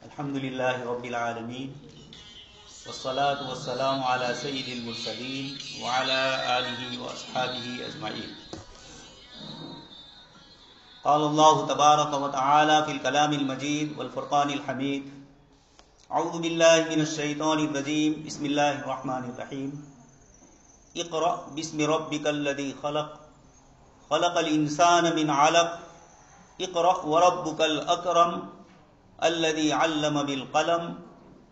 अल्हम्दुलिल्लाहि रब्बिल आलमीन वस्सलातु वस्सलामु अला सय्यिदिल मुरसलीन व अला आलिहि व अस्हाबिहि अजमईन। क़ाल अल्लाहु तबारक व तआला फ़िल कलामिल मजीद वल फ़ुरक़ानिल हमीद। अऊज़ु बिल्लाहि मिनश शैतानिर रजीम। बिस्मिल्लाहिर रहमानिर रहीम। इक़रा बिस्मि रब्बिकल लज़ी ख़लक़ ख़लक़ल इंसान मिन अलक़ इक़रा व रब्बुकल अकरम अल्लज़ी अल्लम बिल क़लम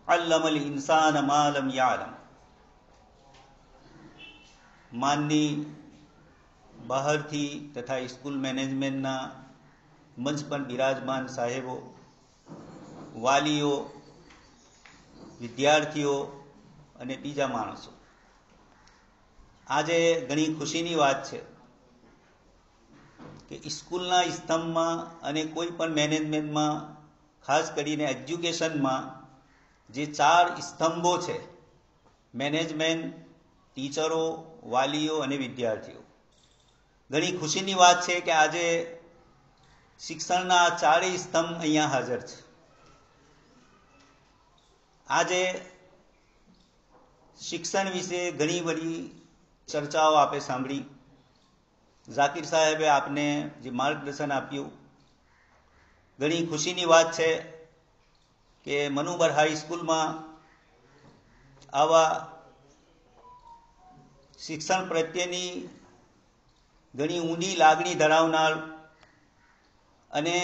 अल्लमल इंसान मा लम यअलम। माननी બહારથી તથા સ્કૂલ મેનેજમેન્ટના મંચ પર બિરાજમાન સાહેબો, વાલીઓ, વિદ્યાર્થીઓ અને બીજા માણસો, આજે ઘણી ખુશીની વાત છે કે સ્કૂલના સ્તંભમાં અને કોઈ પણ મેનેજમેન્ટમાં, ખાસ કરીને એજ્યુકેશનમાં જે ચાર સ્તંભો છે, મેનેજમેન્ટ, ટીચરો, વાલીઓ અને વિદ્યાર્થીઓ, ઘણી ખુશીની વાત છે કે આજે શિક્ષણના ચારેય સ્તંભ અહીંયા હાજર છે. આજે શિક્ષણ વિશે ઘણી બધી ચર્ચાઓ આપે સાંભળી. ઝાકીર સાહેબે આપને જે માર્ગદર્શન આપ્યું, ઘણી ખુશીની વાત છે કે મનુબર હાઈસ્કૂલમાં આવા શિક્ષણ પ્રત્યેની ઘણી ઊંડી લાગણી ધરાવનાર અને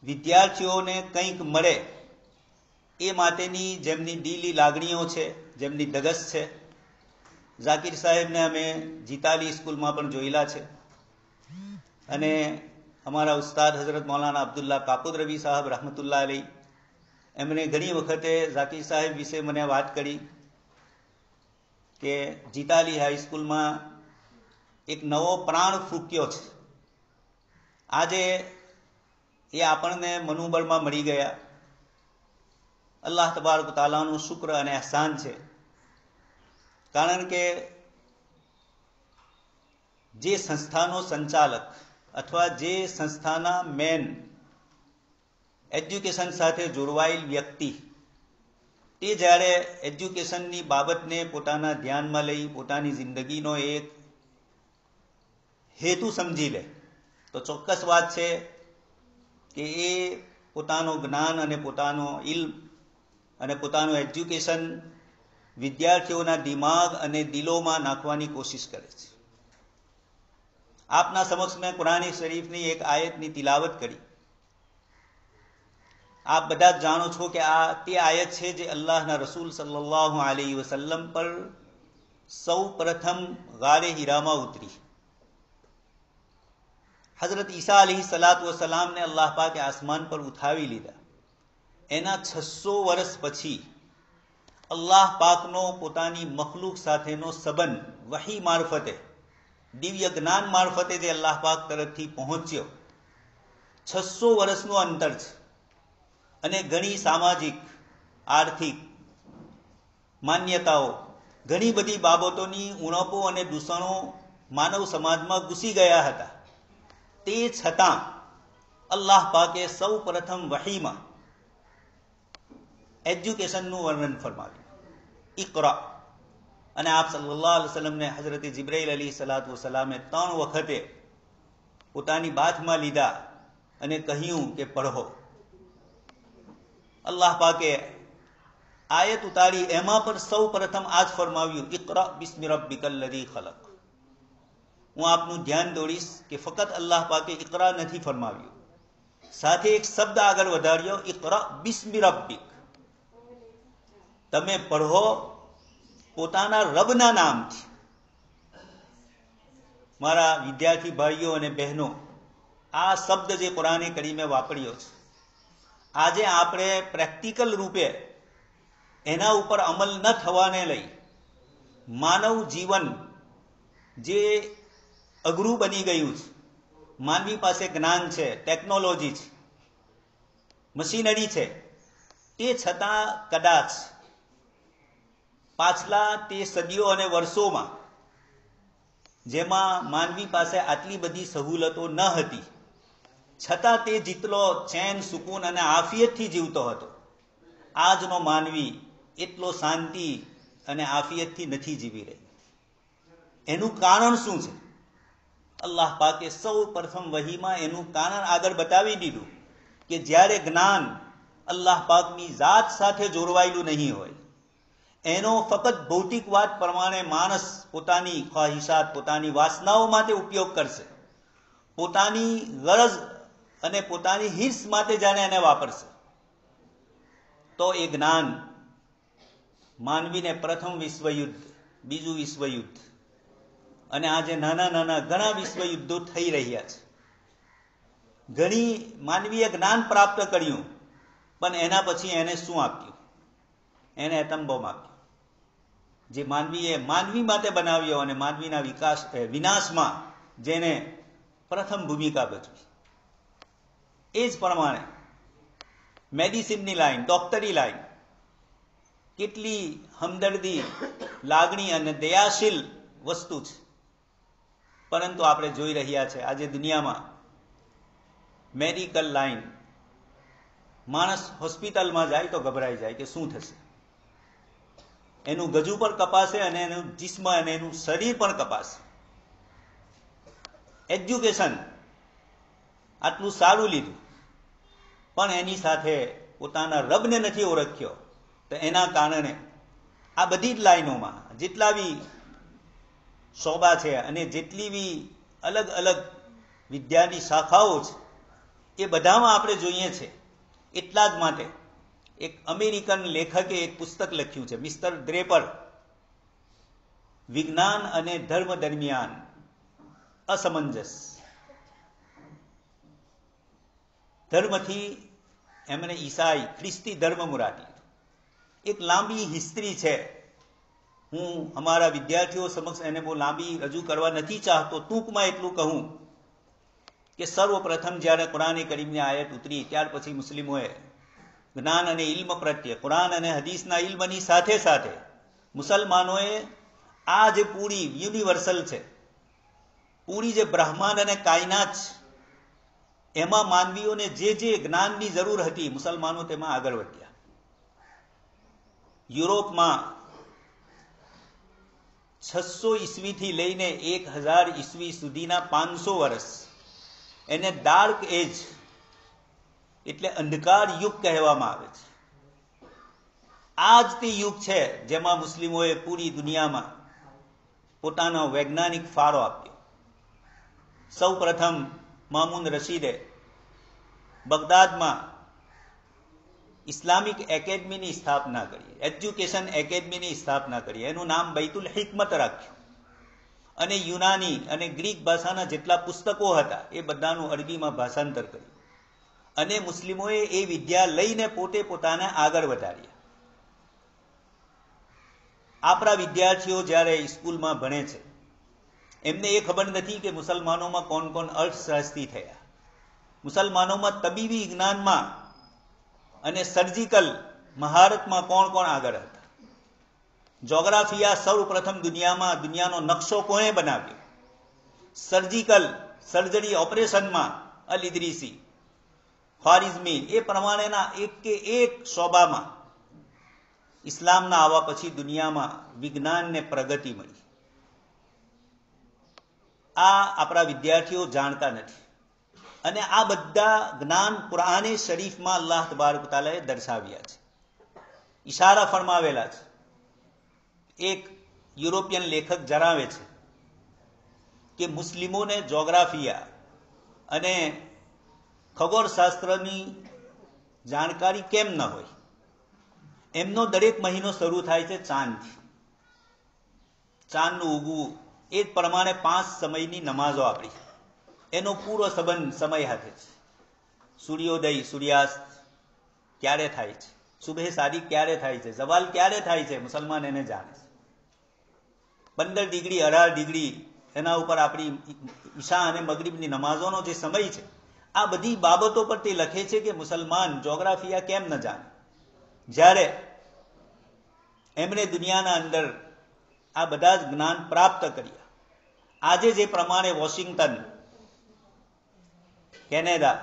વિદ્યાર્થીઓને કંઈક મળે એ માટેની જેમની દિલી લાગણીઓ છે, જેમની ધગશ છે, ઝાકીર સાહેબને અમે જીતાલી સ્કૂલમાં પણ જોયેલા છે. અને અમારા ઉસ્તાદ હઝરત મૌલાના અબ્દુલ્લા કાપુદ-રવી સાહેબ રહમતુલ્લાહ અલૈહ, એમણે ઘણી વખતે ઝાકીર સાહેબ વિશે મને વાત કરી કે જીતાલી હાઈસ્કૂલમાં એક નવો પ્રાણ ફૂંક્યો છે. આજે એ આપણને મનુબળમાં મળી ગયા. અલ્લાહ તબારક તાલાનું શુક્ર અને અહેસાન છે, કારણ કે જે સંસ્થાનો સંચાલક અથવા જે સંસ્થાના મેન એજ્યુકેશન સાથે જોડવાયેલ વ્યક્તિ, તે જ્યારે એજ્યુકેશનની બાબતને પોતાના ધ્યાનમાં લઈ પોતાની જિંદગીનો એક હેતુ સમજી લે તો ચોક્કસ વાત છે કે એ પોતાનો જ્ઞાન અને પોતાનો ઇલ્મ અને પોતાનું એજ્યુકેશન વિદ્યાર્થીઓના દિમાગ અને દિલોમાં નાખવાની કોશિશ કરે છે. આપના સમક્ષ મેં કુરાન શરીફની એક આયતની તિલાવત કરી. આપ બધા જ જાણો છો કે આ તે આયત છે જે અલ્લાહના રસૂલ સલ્લલ્લાહુ અલૈહિ વસલ્લમ પર સૌ પ્રથમ ગારે હીરામાં ઉતરી. હઝરત ઈસા અલૈહિ સલાત વસલામને અલ્લાહ પાકે આસમાન પર ઉઠાવી લીધા. એના 600 વર્ષ પછી અલ્લાહ પાકનો પોતાની મખલુક સાથેનો સંબંધ વહી મારફતે, દિવ્ય જ્ઞાન મારફતે જે અલ્લાહ પાક તરફથી પહોંચ્યો, 600 વર્ષનું અંતર છે. અને ઘણી સામાજિક, આર્થિક માન્યતાઓ, ઘણી બધી બાબતોની ઉણપો અને દૂષણો માનવ સમાજમાં ઘૂસી ગયા હતા. તે છતાં અલ્લાહ પાકે સૌ પ્રથમ વહીમાં એજ્યુકેશનનું વર્ણન ફરમાવ્યું, ઇકરા. અને આપ સલ્લલ્લાહુ અલૈહિ વસલ્લમને હઝરત જિબ્રાઈલ અલૈહિ સલાતુ વસલામે 3 વખતે પોતાની બાથમાં લીધા અને કહ્યું કે પઢો. અલ્લાહ પાકે આયત ઉતારી, એમાં પણ સૌ પ્રથમ આજ ફરમાવ્યું, ઇકરા બિસ્મિ રબ્બિકલ લઝી ખલક. હું આપનું ધ્યાન દોડીશ કે ફક્ત અલ્લાહ પાકે ઇકરા નથી ફરમાવ્યું, સાથે એક શબ્દ આગળ વધાર્યો, ઇકરા બિસ્મિ રબ્બિક. તમે પઢો પોતાના રબના નામથી. મારા વિદ્યાર્થી ભાઈઓ અને બહેનો, આ શબ્દ જે કુરાને કરીમે વાપર્યો છે, આજે આપણે પ્રેક્ટિકલ રૂપે એના ઉપર અમલ ન થવાને લઈ માનવ જીવન જે અઘરું બની ગયું છે. માનવી પાસે જ્ઞાન છે, ટેકનોલોજી છે, મશીનરી છે, તે છતાં કદાચ પાછલા તે સદીઓ અને વર્ષોમાં જેમાં માનવી પાસે આટલી બધી સહુલતો ન હતી, છતાં તે જેટલો ચેન, સુકૂન અને આફિયતથી જીવતો હતો, આજનો માનવી એટલો શાંતિ અને આફિયતથી નથી જીવી રહી. એનું કારણ શું છે? અલ્લાહ પાકે સૌ પ્રથમ વહીમાં એનું કારણ આગળ બતાવી દીધું કે જ્યારે જ્ઞાન અલ્લાહ પાકની જાત સાથે જોડવાયેલું નહીં હોય, એનો ફક્ત ભૌતિક વાત પ્રમાણે માણસ પોતાની ખ્વાહિશાત, પોતાની વાસનાઓ માટે ઉપયોગ કરશે, પોતાની ગરજ અને પોતાની હિર્સ માટે જાણે એને વાપરશે, તો એ જ્ઞાન માનવીને પ્રથમ વિશ્વયુદ્ધ, બીજું વિશ્વયુદ્ધ અને આજે નાના નાના ઘણા વિશ્વયુદ્ધો થઈ રહ્યા છે. ઘણી માનવીએ જ્ઞાન પ્રાપ્ત કર્યું, પણ એના પછી એને શું આપ્યું? એને એટમ બોમ્બ આપ્યો, જે માનવીએ માનવી માટે બનાવ્યો અને માનવીના વિનાશમાં જેને પ્રથમ ભૂમિકા ભજવી. એ જ પ્રમાણે મેડિસિનની લાઈન, ડોક્ટરી લાઈન કેટલી હમદર્દી, લાગણી અને દયાશીલ વસ્તુ છે, પરંતુ આપણે જોઈ રહ્યા છે આજે દુનિયામાં મેડિકલ લાઈન, માણસ હોસ્પિટલમાં જાય તો ગભરાઈ જાય કે શું થશે. એનું ગજુ પણ કપાશે અને એનું જિસ્મ અને એનું શરીર પણ કપાશે. એજ્યુકેશન આટલું સારું લીધું, પણ એની સાથે પોતાના રબને નથી ઓળખ્યો, તો એના કારણે આ બધી જ લાઈનોમાં જેટલા બી શોબા છે અને જેટલી બી અલગ અલગ વિદ્યાની શાખાઓ છે, એ બધામાં આપણે જોઈએ છે. એટલા જ માટે એક અમેરિકન લેખકે એક પુસ્તક લખ્યું છે, મિસ્ટર દ્રેપર, વિજ્ઞાન અને ધર્મ દરમિયાન અસમંજસ. ધર્મથી એમણે ઈસાઈ, ખ્રિસ્તી ધર્મ મુરાદી. એક લાંબી હિસ્ટ્રી છે. હું અમારા વિદ્યાર્થીઓ સમક્ષ એને બહુ લાંબી રજૂ કરવા નથી ચાહતો. ટૂંકમાં એટલું કહું કે સર્વપ્રથમ જ્યારે કુરાન કરીમની આયત ઉતરી, ત્યાર પછી મુસ્લિમોએ જ્ઞાન અને ઇલ્મ પ્રત્યે, કુરાન અને હદીસના ઇલ્મની સાથે સાથે મુસલમાનોએ આ જે પૂરી યુનિવર્સલ છે, પૂરી જે બ્રહ્માંડ અને કાયનાત છે, એમાં માનવીઓને જે જે જ્ઞાનની જરૂર હતી, મુસલમાનો તેમાં આગળ વધ્યા. યુરોપમાં 600 ઈસવીથી લઈને 1000 ઈસવી સુધીના 500 વર્ષ એને ડાર્ક એજ એટલે અંધકાર યુગ કહેવામાં આવે છે. આ જ તે યુગ છે જેમાં મુસ્લિમોએ પૂરી દુનિયામાં પોતાનો વૈજ્ઞાનિક ફાળો આપ્યો. સૌ પ્રથમ મામૂન રશીદે બગદાદમાં ઇસ્લામિક એકેડમીની સ્થાપના કરી, એજ્યુકેશન એકેડમીની સ્થાપના કરી. એનું નામ બૈતુલ હિકમત રાખ્યું અને યુનાની અને ગ્રીક ભાષાના જેટલા પુસ્તકો હતા એ બધાનું અરબીમાં ભાષાંતર કર્યું અને મુસ્લિમોએ એ વિદ્યા લઈને પોતે પોતાને આગળ વધાર્યા. આપણા વિદ્યાર્થીઓ જ્યારે સ્કૂલમાં ભણે છે, એમને એ ખબર નથી કે મુસલમાનોમાં કોણ કોણ અર્થશાસ્ત્રી થયા, મુસલમાનોમાં તબીબી જ્ઞાનમાં અને સર્જિકલ મહારતમાં કોણ કોણ આગળ હતા. જોગ્રાફિયા સૌપ્રથમ દુનિયાનો નકશો કોણે બનાવ્યો. સર્જિકલ સર્જરી ઓપરેશનમાં અલ ઇદરીસી, ખ્વારિઝમી, એ પ્રમાણેના એક કે એક શોબામાં ઇસ્લામના આવવા પછી દુનિયામાં વિજ્ઞાનને પ્રગતિ મળી. આ આપણા વિદ્યાર્થીઓ જાણતા નથી અને આ બધા જ્ઞાન કુરાને શરીફમાં અલ્લાહ તબારક તાલાએ દર્શાવ્યા છે, ઇશારા ફરમાવેલા છે. એક યુરોપિયન લેખક જણાવે છે કે મુસ્લિમોને જોગ્રાફિયા અને ખગોળશાસ્ત્રની જાણકારી કેમ ન હોય. એમનો દરેક મહિનો શરૂ થાય છે ચાંદથી. ચાંદનું ઉગવું એ જ પ્રમાણે 5 સમયની નમાઝો આપણી, એનો પૂરો સંબંધ સમય સાથે છે. સૂર્યોદય, સૂર્યાસ્ત ક્યારે થાય છે, સુબહ સાદી ક્યારે થાય છે, ઝવાલ ક્યારે થાય છે, મુસલમાન એને જાણે છે. 15 ડિગ્રી 18 ડિગ્રી એના ઉપર આપણી ઈશા અને મગરીબની નમાઝોનો જે સમય છે, આ બધી બાબતો પર તે લખે છે કે મુસલમાન જોગ્રાફિયા કેમ ન જાણે. જ્યારે એમણે દુનિયાના અંદર આ બધા જ જ્ઞાન પ્રાપ્ત કર્યા, આજે જે પ્રમાણે વોશિંગ્ટન, કેનેડા,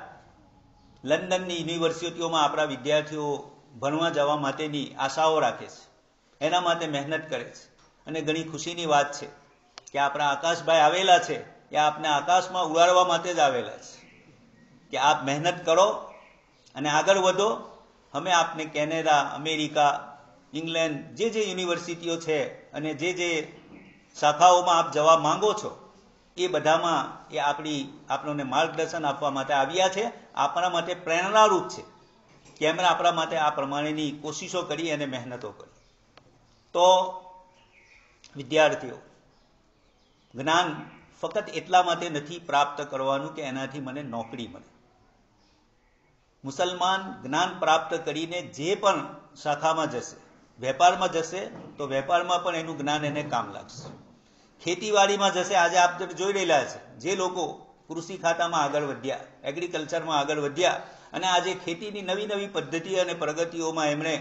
લંડનની યુનિવર્સિટીઓમાં આપણા વિદ્યાર્થીઓ ભણવા જવા માટેની આશાઓ રાખે છે, એના માટે મહેનત કરે છે. અને ઘણી ખુશીની વાત છે કે આપણા આકાશભાઈ આવેલા છે એ આપને આકાશમાં ઉડાડવા માટે જ આવેલા છે કે આપ મહેનત કરો અને આગળ વધો. અમે આપને કેનેડા, અમેરિકા, ઇંગ્લેન્ડ જે યુનિવર્સિટીઓ છે અને જે શાખાઓમાં આપ જવા માંગો છો એ બધામાં એ આપણને માર્ગદર્શન આપવા માટે આવ્યા છે. આપણા માટે પ્રેરણારૂપ છે કે એમણે આપણા માટે આ પ્રમાણેની કોશિશો કરી અને મહેનતો કરી. તો વિદ્યાર્થીઓ, જ્ઞાન ફક્ત એટલા માટે નથી પ્રાપ્ત કરવાનું કે એનાથી મને નોકરી મળે. મુસલમાન જ્ઞાન પ્રાપ્ત કરીને જે પણ શાખામાં જશે, વેપારમાં જશે તો વેપારમાં પણ એનું જ્ઞાન એને કામ લાગશે. ખેતીવાડીમાં જશે, આજે આપ જોઈ રહેલા છે જે લોકો કૃષિ ખાતામાં આગળ વધ્યા, એગ્રીકલ્ચરમાં આગળ વધ્યા અને આજે ખેતીની નવી નવી પદ્ધતિ અને પ્રગતિઓમાં એમણે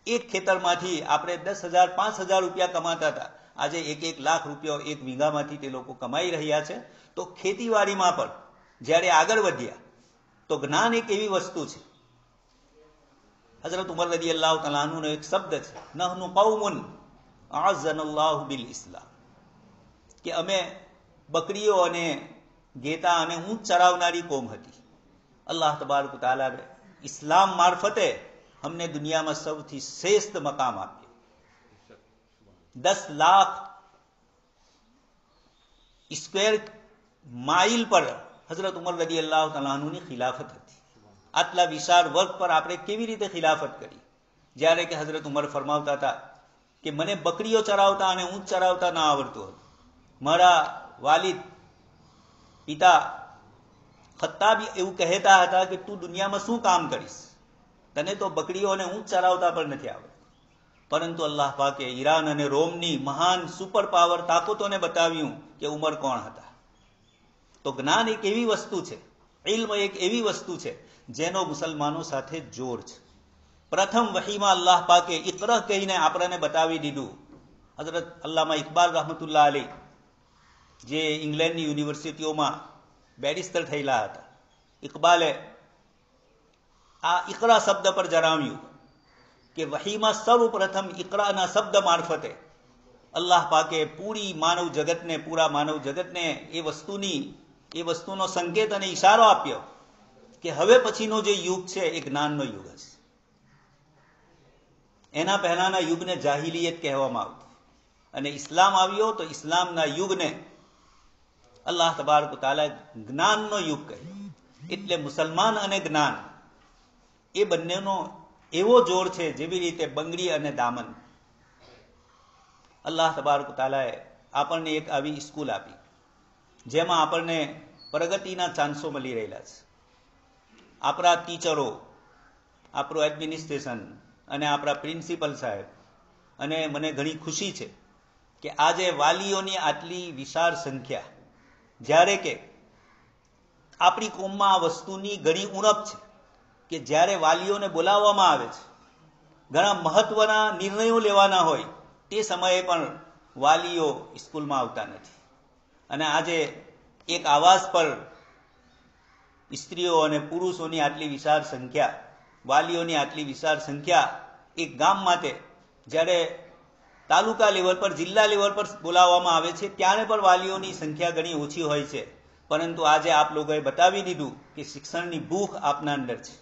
એક ખેતરમાંથી આપણે 10,000 5,000 રૂપિયા કમાતા હતા, આજે 1 લાખ રૂપિયા એક વીઘામાંથી તે લોકો કમાઈ રહ્યા છે. તો ખેતીવાડીમાં પણ જ્યારે આગળ વધ્યા તો જ્ઞાન એક એવી વસ્તુ છે. હઝરત ઉમર રદિયલ્લાહુ તઆલા અન્હુનો એક શબ્દ છે, નહનુ કૌમુન અઅઝ્ઝનલ્લાહુ બિલ ઇસ્લામ, કે અમે બકરીઓ અને ગેતા અને ઊંટ ચરાવનારી કોમ હતી. અલ્લાહ તબારક તઆલાએ ઇસ્લામ મારફતે અમને દુનિયામાં સૌથી શ્રેષ્ઠ મકામ આપ્યું. 10 લાખ સ્ક્વેર માઇલ પર હઝરત ઉમર રદિયલ્લાહુ તઆલા અન્હુની ખિલાફત હતી. આટલા વિશાળ વર્ગ પર આપણે કેવી રીતે ખિલાફત કરી? જ્યારે કે હઝરત ઉમર ફરમાવતા હતા કે મને બકરીઓ ચરાવતા અને ઊંટ ચરાવતા ના આવડતું હતું. મારા વાલિદ પિતા ખત્તાબ એવું કહેતા હતા કે તું દુનિયામાં શું કામ કરીશ, તને તો બકરીઓ અને ઊંટ ચરાવતા પણ નથી આવડતું. પરંતુ અલ્લાહ પાકે ઈરાન અને રોમની મહાન સુપર પાવર તાકાતોને બતાવ્યું કે ઉમર કોણ હતા. તો જ્ઞાન એક એવી વસ્તુ છે, ઇલ્મ એક એવી વસ્તુ છે જેનો મુસલમાનો સાથે જોર છે. પ્રથમ વહીમાં અલ્લાહ પાકે ઇકરા કહીને આપણને બતાવી દીધું. હઝરત અલ્લામા ઇકબાલ રહમતુલ્લાહ અલૈહ જે ઇંગ્લેન્ડની યુનિવર્સિટીઓમાં બેરિસ્ટર થયેલા હતા, ઇકબાલે આ ઇકરા શબ્દ પર જણાવ્યું કે વહીમાં સર્વપ્રથમ ઇકરાના શબ્દ મારફતે અલ્લાહ પાકે પૂરા માનવ જગતને એ વસ્તુનો સંકેત અને ઈશારો આપ્યો કે હવે પછીનો જે યુગ છે એ જ્ઞાનનો યુગ હશે. એના પહેલાના યુગને જાહિલિયત કહેવામાં આવતું અને ઇસ્લામ આવ્યો તો ઇસ્લામના યુગને અલ્લાહ તબારક તઆલા જ્ઞાનનો યુગ કહ્યો. એટલે મુસલમાન અને જ્ઞાન એ બંનેનો એવો જોર છે જેવી રીતે બંગડી અને દામન. અલ્લાહ તબારક તઆલાએ આપણને એક આવી સ્કૂલ આપી જેમાં આપણને પ્રગતિના ચાન્સો મળી રહેલા છે. આપણા ટીચરો, આપણું એડમિનિસ્ટ્રેશન અને આપણા પ્રિન્સિપલ સાહેબ, અને મને ઘણી ખુશી છે કે આજે વાલીઓની આટલી વિશાળ સંખ્યા, જ્યારે કે આપણી કોમમાં આ વસ્તુની ઘણી ઉણપ છે કે જ્યારે વાલીઓને બોલાવવામાં આવે છે, ઘણા મહત્વના નિર્ણયો લેવાના હોય તે સમયે પણ વાલીઓ સ્કૂલમાં આવતા નથી. અને આજે એક આવાસ પર સ્ત્રીઓ અને પુરુષોની આટલી વિશાળ સંખ્યા, વાલીઓની આટલી વિશાળ સંખ્યા એક ગામ માટે જ્યારે તાલુકા લેવલ પર, જિલ્લા લેવલ પર બોલાવવામાં આવે છે ત્યારે પણ વાલીઓની સંખ્યા ઘણી ઓછી હોય છે. પરંતુ આજે આપ લોકોએ બતાવી દીધું કે શિક્ષણની ભૂખ આપના અંદર છે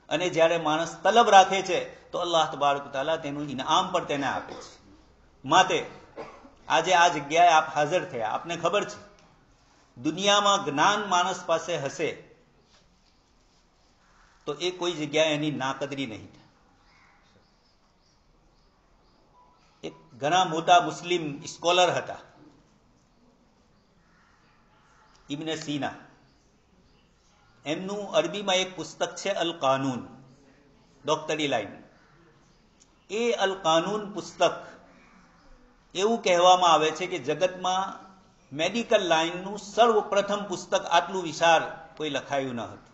અને જ્યારે માણસ તલબ રાખે છે તો અલ્લાહ તબારક તઆલા તેનું ઇનામ પર તેને આપે છે. માટે આજે આ જગ્યાએ આપ હાજર થયા. આપને ખબર છે દુનિયામાં જ્ઞાન માણસ પાસે હશે તો એ કોઈ જગ્યાએ એની નાકદરી નહીં થાય. એક ઘણા મોટા મુસ્લિમ સ્કોલર હતા, ઇબ્ન સીના. એમનું અરબીમાં એક પુસ્તક છે અલ કાનૂન, ડોક્ટરી લાઈન. એ અલ કાનૂન પુસ્તક એવું કહેવામાં આવે છે કે જગતમાં મેડિકલ લાઈનનું સર્વપ્રથમ પુસ્તક આટલું વિશાળ કોઈ લખાયું ન હતું.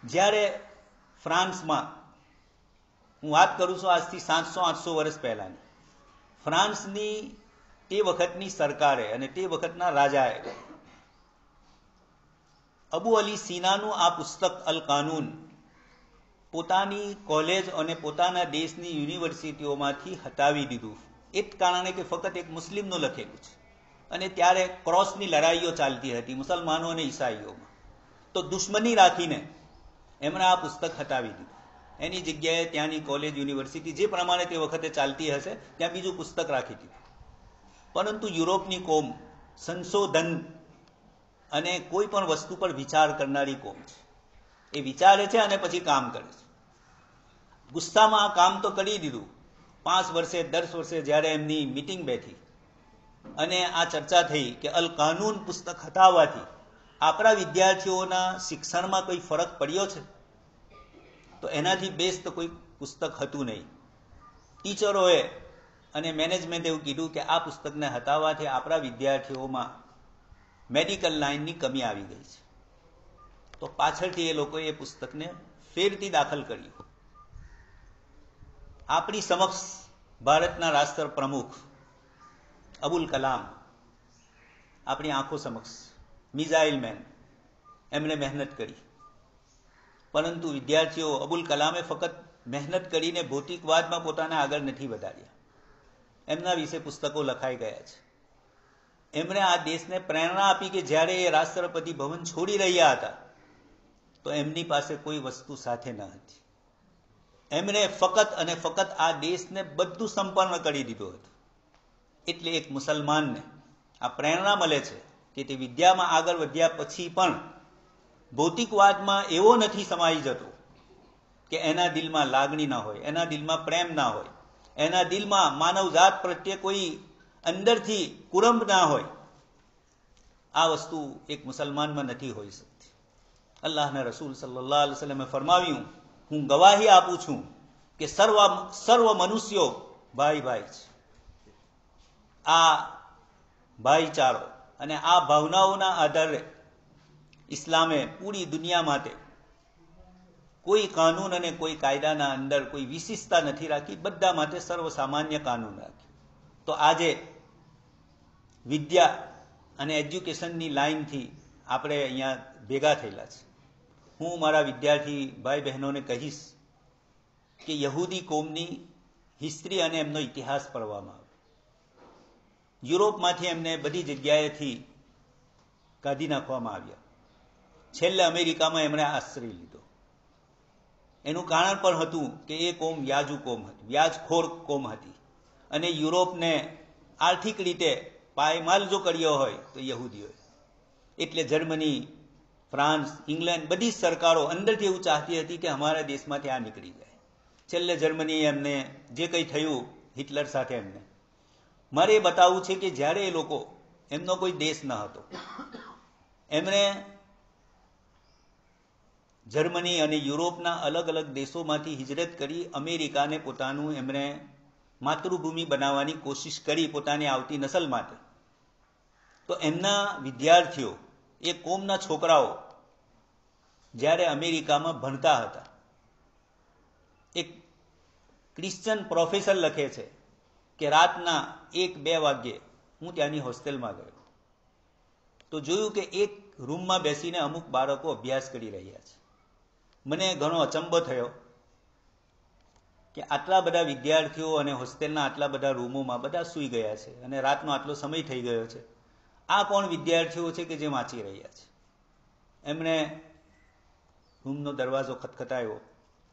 જ્યારે ફ્રાન્સમાં, હું વાત કરું છું આજથી 700-800 વર્ષ પહેલાની, ફ્રાન્સની તે વખતની સરકારે અને તે વખતના રાજાએ અબુ અલી સીનાનું આ પુસ્તક અલ કાનૂન પોતાની કોલેજ અને પોતાના દેશની યુનિવર્સિટીઓમાંથી હટાવી દીધું, એ જ કારણે કે ફક્ત એક મુસ્લિમનું લખેલું છે, અને ત્યારે ક્રોસની લડાઈઓ ચાલતી હતી મુસલમાનો અને ઈસાઈઓમાં. તો દુશ્મની રાખીને એમણે આ પુસ્તક હટાવી દીધું. એની જગ્યાએ ત્યાંની કોલેજ યુનિવર્સિટી જે પ્રમાણે તે વખતે ચાલતી હશે ત્યાં બીજું પુસ્તક રાખી દીધું. પરંતુ યુરોપની કોમ સંશોધન અને કોઈ પણ વસ્તુ પર વિચાર કરનારી કોમ છે. એ વિચારે છે અને પછી કામ કરે છે. ગુસ્સામાં આ કામ તો કરી દીધું. 5 વર્ષે 10 વર્ષે જ્યારે એમની મિટિંગ બેઠી અને આ ચર્ચા થઈ કે અલ કાનૂન પુસ્તક હટાવવાથી આપણા વિદ્યાર્થીઓના શિક્ષણમાં કોઈ ફરક પડ્યો છે, તો એનાથી બેસ્ટ કોઈ પુસ્તક હતું નહીં. ટીચરોએ અને મેનેજમેન્ટે એવું કીધું કે આ પુસ્તકને હટાવવાથી આપણા વિદ્યાર્થીઓમાં મેડિકલ લાઇનની કમી આવી ગઈ છે. તો પાછળથી એ લોકોએ એ પુસ્તકને ફેરથી દાખલ કર્યું. આપણી સમક્ષ ભારતના રાષ્ટ્ર પ્રમુખ અબુલ કલામ આપણી આંખો સમક્ષ મિસાઇલ મેન, એમણે મહેનત કરી. પરંતુ વિદ્યાર્થીઓ અબુલ કલામે ફક્ત મહેનત કરીને ભૌતિકવાદમાં પોતાને આગળ નથી વધાર્યા. એમના વિશે પુસ્તકો લખાઈ ગયા છે. એમણે આ દેશને પ્રેરણા આપી કે જ્યારે એ રાષ્ટ્રપતિ ભવન છોડી રહ્યા હતા તો એમની પાસે કોઈ વસ્તુ સાથે ન હતી. એમણે ફક્ત અને ફક્ત આ દેશને બધું સંપન્ન કરી દીધું હતું. એટલે એક મુસલમાનને આ પ્રેરણા મળે છે કે તે વિદ્યામાં આગળ વધ્યા પછી પણ ભૌતિકવાદમાં એવો નથી સમાઈ જતો કે એના દિલમાં લાગણી ના હોય, એના દિલમાં પ્રેમ ના હોય, એના દિલમાં માનવજાત પ્રત્યે કોઈ અંદરથી કુરંબ ના હોય. આ વસ્તુ એક મુસલમાનમાં નથી હોઈ શકતી. અલ્લાહના રસૂલ સલ્લલ્લાહુ અલૈહિ વસલ્લમે ફરમાવ્યું, હું ગવાહી આપું છું કે સર્વ મનુષ્યો ભાઈ ભાઈ છે. આ ભાઈચારો અને આ ભાવનાઓના આધારે ઇસ્લામે પૂરી દુનિયા માટે કોઈ કાનૂન અને કોઈ કાયદાના અંદર કોઈ વિશિષ્ટતા નથી રાખી, બધા માટે સર્વસામાન્ય કાનૂન રાખ્યું. તો આજે વિદ્યા અને એજ્યુકેશનની લાઈનથી આપણે અહીંયા ભેગા થયેલા છે. હું મારા વિદ્યાર્થી ભાઈ બહેનોને કહીશ કે યહૂદી કોમની હિસ્ટ્રી અને એમનો ઇતિહાસ પડવામાં આવે. યુરોપમાંથી એમને બધી જગ્યાએથી કાઢી નાખવામાં આવ્યા. છેલ્લે અમેરિકામાં એમણે આશ્રય લીધો. એનું કારણ પણ હતું કે એ કોમ વ્યાજુ કોમ હતી, વ્યાજખોર કોમ હતી, અને યુરોપને આર્થિક રીતે પાયમાલ જો કર્યો હોય તો યહૂદીઓએ. એટલે જર્મની, ફ્રાન્સ, ઇંગ્લેન્ડ બધી જ સરકારો અંદરથી એવું ચાહતી હતી કે અમારા દેશમાંથી આ નીકળી જાય. છેલ્લે જર્મની એમને જે કંઈ થયું હિટલર સાથે એમને, મારે એ બતાવવું છે કે જ્યારે એ લોકો, એમનો કોઈ દેશ ન હતો, એમણે જર્મની અને યુરોપના અલગ અલગ દેશોમાંથી હિજરત કરી અમેરિકાને પોતાનું એમણે માતૃભૂમિ બનાવવાની કોશિશ કરી પોતાની આવતી નસલ માટે. તો એમના વિદ્યાર્થીઓ, એ કોમના છોકરાઓ જ્યારે અમેરિકામાં ભણતા હતા, એક ક્રિશ્ચન પ્રોફેસર લખે છે કે રાતના 1-2 વાગ્યે હું ત્યાંની હોસ્ટેલમાં ગયો તો જોયું કે એક રૂમમાં બેસીને અમુક બાળકો અભ્યાસ કરી રહ્યા છે. મને ઘણો અચંબો થયો કે આટલા બધા વિદ્યાર્થીઓ અને હોસ્ટેલના આટલા બધા રૂમોમાં બધા સૂઈ ગયા છે અને રાતનો આટલો સમય થઈ ગયો છે. આ કોણ વિદ્યાર્થીઓ છે કે જે વાંચી રહ્યા છે? એમણે રૂમનો દરવાજો ખટખટાયો.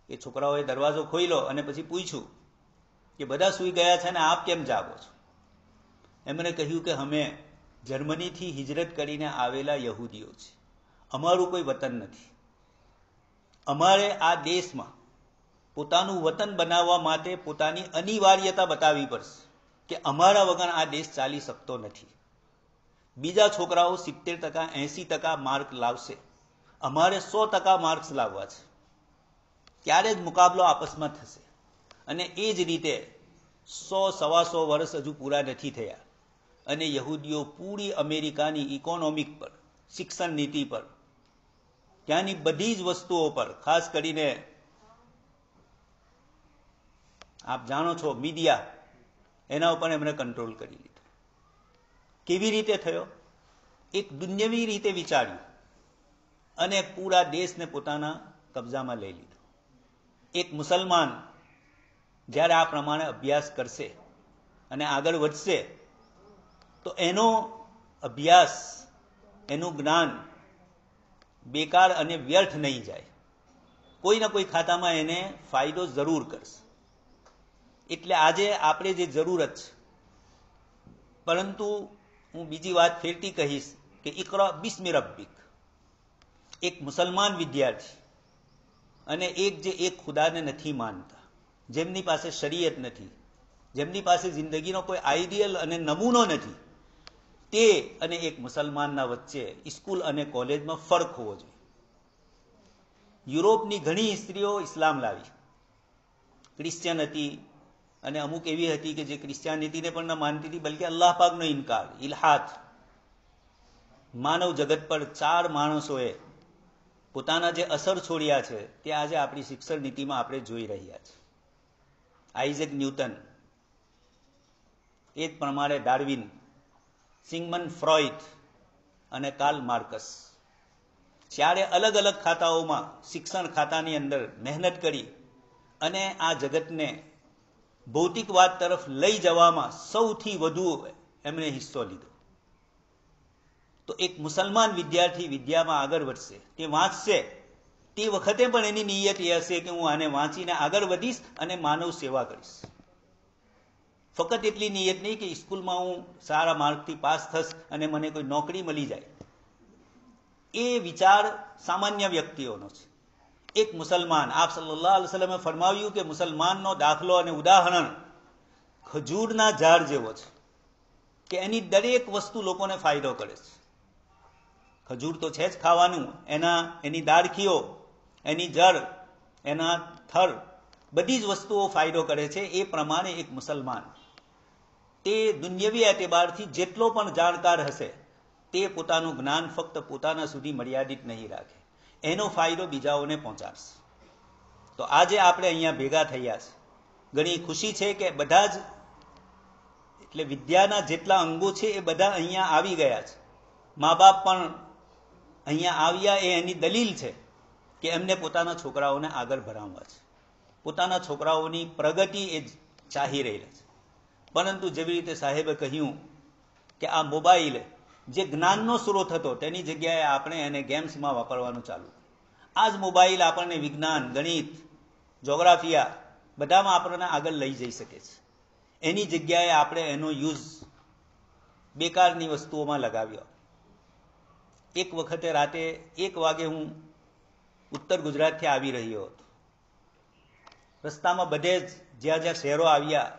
એ છોકરાઓએ દરવાજો ખોલ્યો અને પછી પૂછ્યું કે બધા સૂઈ ગયા છે ને આપ કેમ જાગો છો? એમણે કહ્યું કે અમે જર્મનીથી હિજરત કરીને આવેલા યહૂદીઓ છે, અમારું કોઈ વતન નથી. અમારે આ દેશમાં પોતાનું વતન બનાવવા માટે પોતાની અનિવાર્યતા બતાવવી પડશે કે અમારા વગર આ દેશ ચાલી શકતો નથી. બીજા છોકરાઓ 70%, 80% માર્ક લાવશે, અમારે 100% માર્ક્સ લાવવા છે. ત્યારે જ મુકાબલો આપસમાં થશે. અને એ જ રીતે 100-125 વર્ષ હજુ પૂરા નથી થયા અને યહૂદીઓ પૂરી અમેરિકાની ઇકોનોમિક પર, શિક્ષણ નીતિ પર, ત્યાંની બધી જ વસ્તુઓ પર, ખાસ કરીને આપ જાણો છો મીડિયા, એના ઉપર એમણે કંટ્રોલ કરી લીધો. કેવી રીતે થયો? એક દુન્યવી રીતે વિચાર્યું અને પૂરા દેશને પોતાના કબજામાં લઈ લીધો. એક મુસલમાન જ્યારે આ પ્રમાણે અભ્યાસ કરશે અને આગળ વધશે તો એનો અભ્યાસ, એનું જ્ઞાન બેકાર અને વ્યર્થ નહીં જાય, કોઈના કોઈ ખાતામાં એને ફાયદો જરૂર કરશે. એટલે આજે આપણે જે જરૂરત છે, પરંતુ હું બીજી વાત ફેરતી કહીશ કે ઇકરા બિસ્મિ રબ્બિક. એક મુસલમાન વિદ્યાર્થી અને એક જે એક ખુદાને નથી માનતા, જેમની પાસે શરીયત નથી, જેમની પાસે જિંદગીનો કોઈ આઈડિયલ અને નમૂનો નથી, તે અને એક મુસલમાનના વચ્ચે સ્કૂલ અને કોલેજમાં ફરક હોવો જોઈએ. યુરોપની ઘણી સ્ત્રીઓ ઇસ્લામ લાવી, ક્રિશ્ચિયન હતી અને અમુક એવી હતી કે જે ક્રિશ્ચિયાનિટીને પણ ન માનતી હતી, બલકે અલ્લાહ પાકનો ઇનકાર, ઇલ્હાદ. માનવ જગત પર 4 માણસોએ પોતાના જે અસર છોડ્યા છે તે આજે આપણી શિક્ષણ નીતિમાં આપણે જોઈ રહ્યા છીએ. આઇઝેક ન્યૂટન, એ જ પ્રમાણે ડાર્વિન, સિગમન્ડ ફ્રોઇડ અને કાર્લ માર્કસ. ચારે અલગ અલગ ખાતાઓમાં શિક્ષણ ખાતાની અંદર મહેનત કરી અને આ જગતને ભૌતિકવાદ તરફ લઈ જવામાં સૌથી વધુ એમણે હિસ્સો લીધો. તો એક મુસલમાન વિદ્યાર્થી વિદ્યામાં આગળ વધશે, તે વાંચશે, તે વખતે પણ એની નિયત એ હશે કે હું આને વાંચીને આગળ વધીશ અને માનવ સેવા કરીશ. ફક્ત એટલી નિયત નહીં કે સ્કૂલમાં હું સારા માર્કથી પાસ થશ અને મને કોઈ નોકરી મળી જાય. એ વિચાર સામાન્ય વ્યક્તિઓનો છે. એક મુસલમાન, આપ સલ્લલ્લાહુ અલૈહિ વસલ્લમે ફરમાવ્યું કે મુસલમાનનો દાખલો અને ઉદાહરણ ખજૂરના ઝાડ જેવો છે કે એની દરેક વસ્તુ લોકોને ફાયદો કરે છે. ખજૂર તો છે જ ખાવાનું, એની દાળખીઓ, એની જળ, એના થર, બધી જ વસ્તુઓ ફાયદો કરે છે. એ પ્રમાણે એક મુસલમાન તે દુન્યવી એતબારથી જેટલો પણ જાણકાર હશે, તે પોતાનું જ્ઞાન ફક્ત પોતાના સુધી મર્યાદિત નહીં રાખે, એનો ફાયદો બીજાઓને પહોંચાડશે. તો આજે આપણે અહીંયા ભેગા થયા છે, ઘણી ખુશી છે કે બધા જ, એટલે વિદ્યાના જેટલા અંગો છે એ બધા અહીંયા આવી ગયા છે. મા બાપ પણ અહીંયા આવ્યા, એ એની દલીલ છે કે એમને પોતાના છોકરાઓને આગળ ભણાવવા છે, પોતાના છોકરાઓની પ્રગતિ એ ચાહી રહેલા છે. પરંતુ જેવી રીતે સાહેબે કહ્યું કે આ મોબાઈલ જે જ્ઞાનનો સ્ત્રોત હતો તેની જગ્યાએ આપણે એને ગેમ્સમાં વાપરવાનું ચાલુ. આ જ મોબાઈલ આપણને વિજ્ઞાન, ગણિત, જોગ્રાફિયા બધામાં આપણને આગળ લઈ જઈ શકે છે. એની જગ્યાએ આપણે એનો યુઝ બેકારની વસ્તુઓમાં લગાવ્યો. એક વખતે રાતે 1 વાગે હું ઉત્તર ગુજરાતથી આવી રહ્યો હતો. રસ્તામાં બધે જ જ્યાં જ્યાં શહેરો આવ્યા,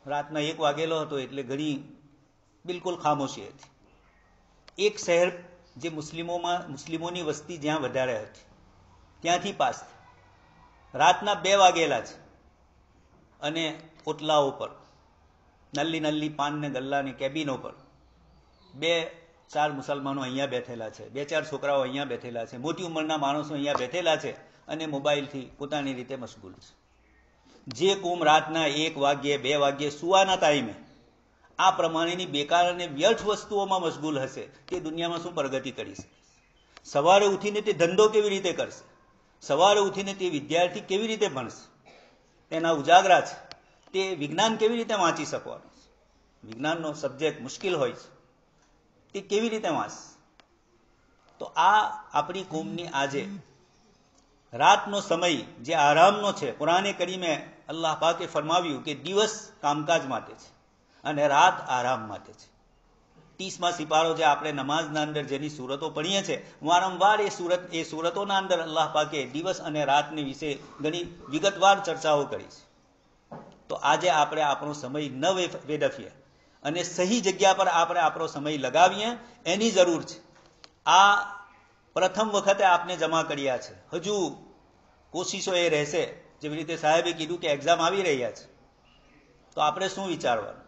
રાતના 1 વાગેલો હતો એટલે ઘણી બિલકુલ ખામોશી હતી. એક શહેર જે મુસ્લિમોની વસ્તી જ્યાં વધારે હતી ત્યાંથી પાસ રાતના 2 વાગેલા છે અને ઓટલાઓ પર, નલ્લી નલ્લી પાન ને ગલ્લાની કેબિનો પર 2-4 મુસલમાનો અહીંયા બેઠેલા છે, 2-4 છોકરાઓ અહીંયા બેઠેલા છે, મોટી ઉંમરના માણસો અહીંયા બેઠેલા છે અને મોબાઈલથી પોતાની રીતે મશગુલ છે. જે કોમ રાતના 1 વાગ્યે 2 વાગ્યે સુવાના ટાઈમે આ પ્રમાણેની બેકાર અને વ્યર્થ વસ્તુઓમાં મશગુલ હશે, તે દુનિયામાં શું પ્રગતિ કરી શકે? સવારે ઉઠીને તે ધંધો કેવી રીતે કરશે? સવારે ઉઠીને તે વિદ્યાર્થી કેવી રીતે ભણશે? એના ઉજાગરા છે, તે વિજ્ઞાન કેવી રીતે વાંચી શકવાનું છે? વિજ્ઞાનનો સબ્જેક્ટ મુશ્કેલ હોય છે, તે કેવી રીતે વાંચશે? તો આ આપણી કોમની આજે રાતનો સમય જે આરામનો છે, કુરાને કરીમે અલ્લાહ પાકે ફરમાવ્યું કે દિવસ કામકાજ માટે છે અને રાત આરામ માટે છે. 30મા સિપારો જે આપણે નમાઝના અંદર જેની સૂરતો ભણીએ છીએ, વારંવાર એ સૂરતોના અંદર અલ્લાહ પાકે દિવસ અને રાતની વિશે ઘણી વિગતવાર ચર્ચાઓ કરી છે. તો આજે આપણે આપણો સમય ન વેડફીએ અને સહી જગ્યા પર આપણે આપણો સમય લગાવીએ, એની જરૂર છે. આ પ્રથમ વખતે આપને જમા કર્યા છે, હજુ કોશિશો એ રહેશે. જેવી રીતે સાહેબે કીધું કે એક્ઝામ આવી રહ્યા છે, તો આપણે શું વિચારવાનું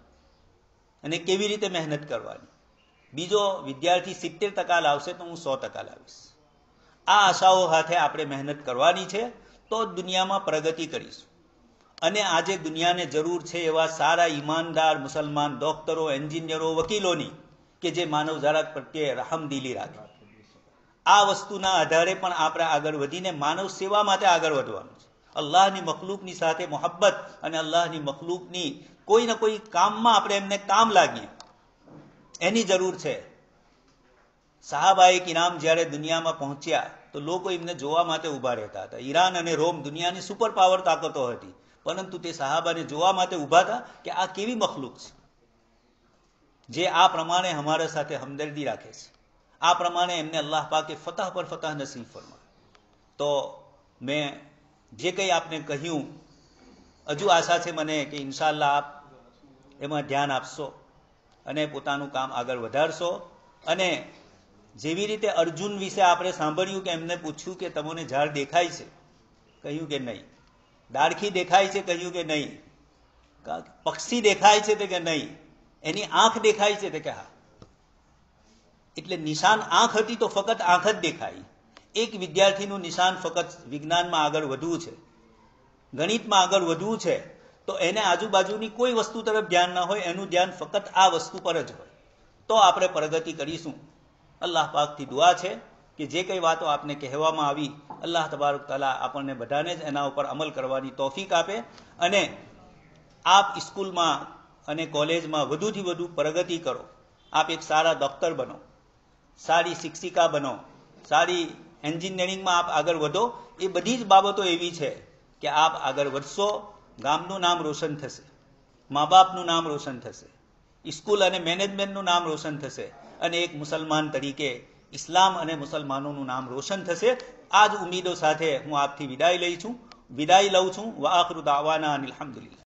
અને કેવી રીતે મહેનત કરવાની? બીજો વિદ્યાર્થી 70% લાવશે તો હું 100% લાવીશ. આ આશાઓ સાથે આપણે મહેનત કરવાની છે, તો દુનિયામાં પ્રગતિ કરીશું. અને આજે દુનિયાને જરૂર છે એવા સારા ઈમાનદાર મુસલમાન ડોક્ટરો, એન્જિનિયરો, વકીલોની કે જે માનવ જાત પ્રત્યે રહમદિલી રાખે. આ વસ્તુના આધારે પણ આપણે આગળ વધીને માનવ સેવા માટે આગળ વધવાનું છે. અલ્લાહની મખલૂકની સાથે મોહબ્બત અને અલ્લાહની મખલૂકની કોઈ ને કોઈ કામમાં આપણે એમને કામ લાગીએ એની જરૂર છે. સહાબાએ કિરામ જ્યારે દુનિયામાં પહોંચ્યા તો લોકો એમને જોવા માટે ઊભા રહેતા હતા. ઈરાન અને રોમ દુનિયાની સુપર પાવર તાકાતો હતી, પરંતુ તે સહાબાને જોવા માટે ઊભા હતા કે આ કેવી મખલૂક છે જે આ પ્રમાણે અમારા સાથે હમદર્દી રાખે છે. આ પ્રમાણે એમને અલ્લાહ પાકે ફતહ પર ફતહ નસીબ ફરમાય. તો મેં જે કંઈ આપને કહ્યું, હજુ આશા છે મને કે ઇન્શાઅલ્લાહ આપ એમાં ધ્યાન આપશો અને પોતાનું કામ આગળ વધારશો. અને જેવી રીતે અર્જુન વિશે આપણે સાંભળ્યું કે એમને પૂછ્યું કે તમને ઝાડ દેખાય છે, કહ્યું કે નહીં. ડાળખી દેખાય છે, કહ્યું કે નહીં. પક્ષી દેખાય છે કે નહીં. એની આંખ દેખાય છે કે હા. એટલે નિશાન આંખ હતી તો ફક્ત આંખ જ દેખાય. એક વિદ્યાર્થીનું નિશાન ફક્ત વિજ્ઞાનમાં આગળ વધવું છે, ગણિતમાં આગળ વધવું છે, તો એને આજુબાજુની કોઈ વસ્તુ તરફ ધ્યાન ના હોય, એનું ધ્યાન ફક્ત આ વસ્તુ પર જ હોય, તો આપણે પ્રગતિ કરીશું. અલ્લાહ પાકથી દુઆ છે કે જે કંઈ વાતો આપને કહેવામાં આવી, અલ્લાહ તબારક તાલા આપણને બધાને જ એના ઉપર અમલ કરવાની તૌફીક આપે અને આપ સ્કૂલમાં અને કોલેજમાં વધુથી વધુ પ્રગતિ કરો. આપ એક સારા ડૉક્ટર બનો, સારી શિક્ષિકા બનો, સારી એન્જિનિયરિંગમાં આપ આગળ વધો. એ બધી જ બાબતો એવી છે કે આપ આગળ વધશો, ગામનું નામ રોશન થશે, મા બાપનું નામ રોશન થશે, સ્કૂલ અને મેનેજમેન્ટનું નામ રોશન થશે અને એક મુસલમાન તરીકે ઇસ્લામ અને મુસલમાનોનું નામ રોશન થશે. આ જ ઉમ્મીદો સાથે હું આપથી વિદાય લઉં છું. વા આખિરુ દાવાના અનિલ હમ્દુલિલ્લાહ.